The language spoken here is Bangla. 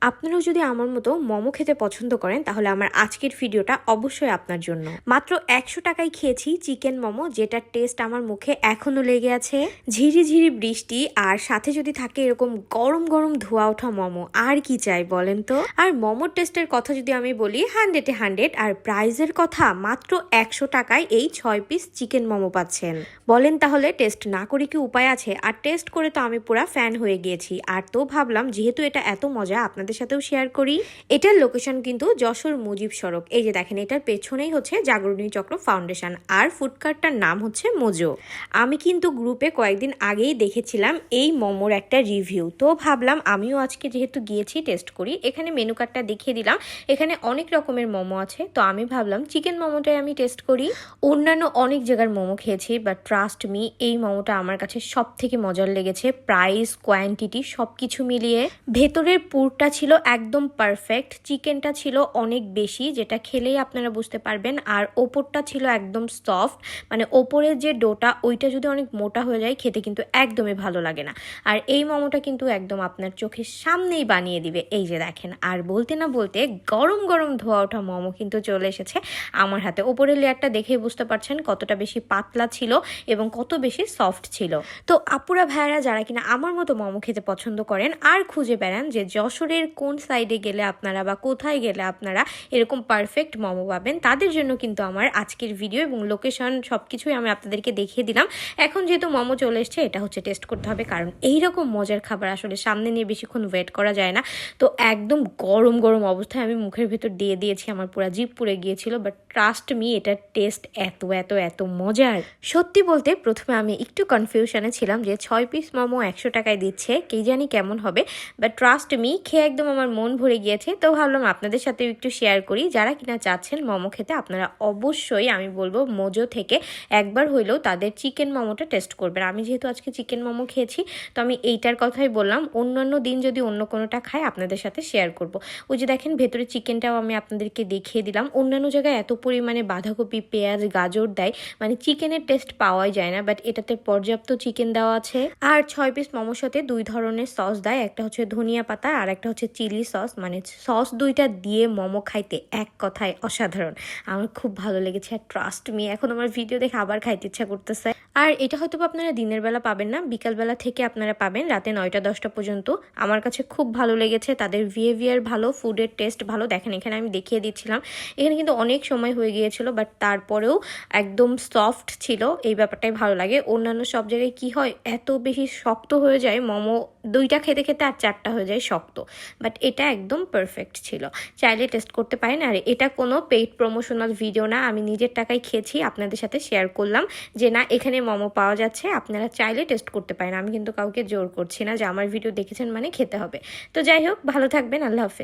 আপনারাও যদি আমার মতো মোমো খেতে পছন্দ করেন তাহলে আমার আজকের ভিডিওটা অবশ্যই আপনার জন্য। মাত্র 100 টাকায় খেয়েছি চিকেন মোমো, যেটার টেস্ট আমার মুখে এখনো লেগে আছে। ঝিরিঝিরি বৃষ্টি আর সাথে যদি থাকে এরকম গরম গরম ধোয়া ওঠা মোমো, আর কি চাই বলেন তো। আর মোমোর টেস্টের কথা যদি আমি বলি 100-এ 100, আর প্রাইসের কথা মাত্র 100 টাকায় এই 6 পিস চিকেন মোমো পাচ্ছেন। বলেন তাহলে টেস্ট না করে কি উপায় আছে? আর টেস্ট করে তো আমি পুরা ফ্যান হয়ে গিয়েছি। আর তো ভাবলাম যেহেতু এটা এত মজা আপনাদের সাথেও শেয়ার করি। এটার লোকেশন কিন্তু যশোর মুজিব সড়ক। এই যে দেখেন, এটার পেছনেই হচ্ছে জাগরণী চক্র ফাউন্ডেশন, আর ফুডকার্টটার নাম হচ্ছে মোজো। আমি কিন্তু গ্রুপে কয়েকদিন আগেই দেখেছিলাম এই মোমোর একটা রিভিউ, তো ভাবলাম আমিও আজকে যেহেতু গিয়েছি টেস্ট করি। এখানে মেনু কার্ডটা দেখিয়ে দিলাম, এখানে অনেক রকমের মোমো আছে, তো আমি ভাবলাম চিকেন মোমোটাই আমি টেস্ট করি। অন্যান্য অনেক জায়গার মোমো খেয়েছি, বাট ট্রাস্ট মি এই মোমোটা আমার কাছে সব থেকে মজার লেগেছে। প্রাইস, কোয়ান্টিটি সবকিছু মিলিয়ে ভেতরের পুরটা ছিল একদম পারফেক্ট, চিকেনটা ছিল অনেক বেশি, যেটা খেলেই আপনারা বুঝতে পারবেন। আর ওপরটা ছিল একদম সফট, মানে ওপরের যে ডোটা ওইটা যদি অনেক মোটা হয়ে যায় খেতে কিন্তু একদমই ভালো লাগে না। আর এই মোমোটা কিন্তু একদম আপনার চোখের সামনেই বানিয়ে দিবে। এই যে দেখেন, আর বলতে না বলতে গরম গরম ধোয়া ওঠা মোমো কিন্তু চলে এসেছে আমার হাতে। ওপরের লেয়ারটা দেখেই বুঝতে পারছেন কতটা বেশি পাতলা ছিল এবং কত বেশি সফট ছিল। তো আপুরা ভাইয়ারা যারা কিনা আমার মতো মোমো খেতে পছন্দ করেন আর খুঁজে বেড়ান যে যশোরের কোন সাইডে গেলে আপনারা বা কোথায় গেলে আপনারা এরকম পারফেক্ট মোমো পাবেন, তাদের জন্য কিন্তু আমার আজকের ভিডিও এবং লোকেশন সবকিছুই আমি আপনাদেরকে দেখিয়ে দিলাম। এখন যেহেতু মোমো চলে এসছে, এটা হচ্ছে টেস্ট করতে হবে, কারণ এইরকম মজার খাবার আসলে সামনে নিয়ে বেশিক্ষণ ওয়েট করা যায় না। তো একদম গরম গরম অবস্থায় আমি মুখের ভিতর দিয়ে দিয়েছি, আমার পুরো জিভ পুড়ে গিয়েছিল। বাট ট্রাস্ট মি, এটার টেস্ট এত এত এত মজার। সত্যি বলতে প্রথমে আমি একটু কনফিউশনে ছিলাম যে 6 পিস মোমো 100 টাকায় দিচ্ছে, কে জানি কেমন হবে। বাট ট্রাস্ট মি, খেয়ে একদম আমার মন ভরে গিয়েছে। তো ভাবলাম আপনাদের সাথেও একটু শেয়ার করি। যারা কিনা চাচ্ছেন মোমো খেতে, আপনারা অবশ্যই আমি বলবো মোজো থেকে একবার হইলেও তাদের চিকেন মোমোটা টেস্ট করবেন। আমি যেহেতু আজকে চিকেন মোমো খেয়েছি, তো আমি এইটার কথাই বললাম। অন্যান্য দিন যদি অন্য কোনোটা খাই আপনাদের সাথে শেয়ার করব। ওই যে দেখেন ভেতরে চিকেনটাও আমি আপনাদেরকে দেখিয়ে দিলাম। অন্যান্য জায়গায় এত পরিমাণে বাঁধাকপি, পেঁয়াজ, গাজর দেয়, মানে চিকেনের টেস্ট পাওয়াই যায় না। বাট এটাতে পর্যাপ্ত চিকেন দেওয়া আছে। আর 6 পিস মোমোর সাথে 2 ধরনের সস দেয়, একটা হচ্ছে ধনিয়া পাতা আর একটা হচ্ছে চিলি সস। মানে সস দুইটা দিয়ে মোমো খাইতে এক কথায় অসাধারণ। আমার খুব ভালো লেগেছে। আর ট্রাস্ট মি, এখন আমার ভিডিও দেখে আবার খাইতে ইচ্ছা করতেছে। আর এটা হয়তো আপনারা দিনের বেলা পাবেন না, বিকালবেলা থেকে আপনারা পাবেন রাতে 9টা-10টা পর্যন্ত। আমার কাছে খুব ভালো লেগেছে, তাদের বিহেভিয়ার ভালো, ফুডের টেস্ট ভালো। দেখেন এখানে আমি দেখিয়ে দিচ্ছিলাম, এখানে কিন্তু অনেক সময় হয়ে গিয়েছিল, বাট তারপরেও একদম সফট ছিল। এই ব্যাপারটাই ভালো লাগে। অন্যান্য সব জায়গায় কি হয়, এত বেশি শক্ত হয়ে যায় মোমো, 2টা খেতে খেতে আর 4টা হয়ে যায় শক্ত। বাট এটা একদম পারফেক্ট ছিল, চাইলে টেস্ট করতে পারেন। আর এটা কোনো পেইড প্রমোশনাল ভিডিও না, আমি নিজের টাকায় খেয়েছি, আপনাদের সাথে শেয়ার করলাম যে না এখানে মোমো পাওয়া যাচ্ছে, আপনারা চাইলে টেস্ট করতে পারেন। আমি কিন্তু কাউকে জোর করছি না যে আমার ভিডিও দেখেছেন মানে খেতে হবে। তো যাই হোক, ভালো থাকবেন, আল্লাহ হাফেজ।